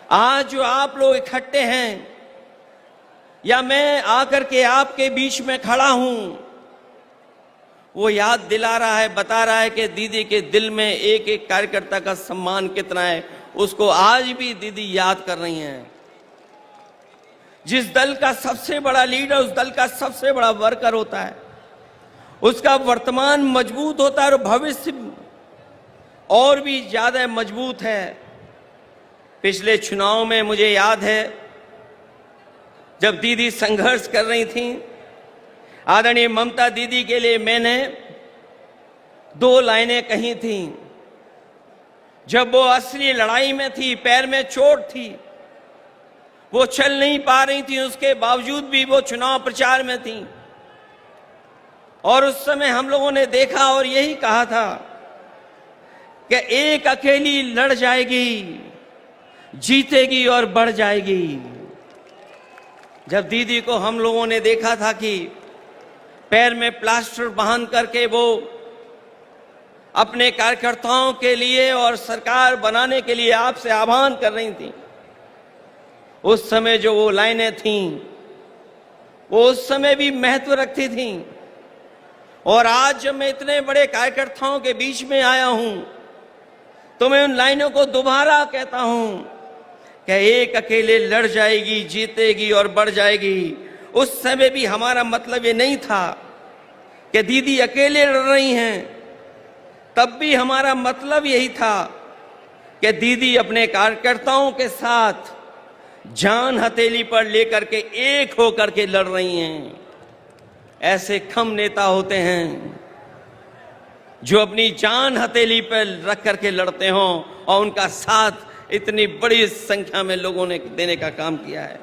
आज जो आप लोग इकट्ठे हैं या मैं आकर के आपके बीच में खड़ा हूं, वो याद दिला रहा है, बता रहा है कि दीदी के दिल में एक एक कार्यकर्ता का सम्मान कितना है। उसको आज भी दीदी याद कर रही हैं। जिस दल का सबसे बड़ा लीडर उस दल का सबसे बड़ा वर्कर होता है, उसका वर्तमान मजबूत होता है और भविष्य और भी ज्यादा मजबूत है। पिछले चुनाव में मुझे याद है, जब दीदी संघर्ष कर रही थी, आदरणीय ममता दीदी के लिए मैंने 2 लाइनें कही थी। जब वो असली लड़ाई में थी, पैर में चोट थी, वो चल नहीं पा रही थी, उसके बावजूद भी वो चुनाव प्रचार में थी। और उस समय हम लोगों ने देखा और यही कहा था कि एक अकेली लड़ जाएगी, जीतेगी और बढ़ जाएगी। जब दीदी को हम लोगों ने देखा था कि पैर में प्लास्टर बांध करके वो अपने कार्यकर्ताओं के लिए और सरकार बनाने के लिए आपसे आह्वान कर रही थी, उस समय जो वो लाइनें थीं, वो उस समय भी महत्व रखती थीं। और आज जब मैं इतने बड़े कार्यकर्ताओं के बीच में आया हूं, तो मैं उन लाइनों को दोबारा कहता हूं कि एक अकेले लड़ जाएगी, जीतेगी और बढ़ जाएगी। उस समय भी हमारा मतलब ये नहीं था कि दीदी अकेले लड़ रही हैं, तब भी हमारा मतलब यही था कि दीदी अपने कार्यकर्ताओं के साथ जान हथेली पर लेकर के एक होकर के लड़ रही हैं। ऐसे कम नेता होते हैं जो अपनी जान हथेली पर रख करके लड़ते हों और उनका साथ इतनी बड़ी संख्या में लोगों ने देने का काम किया है।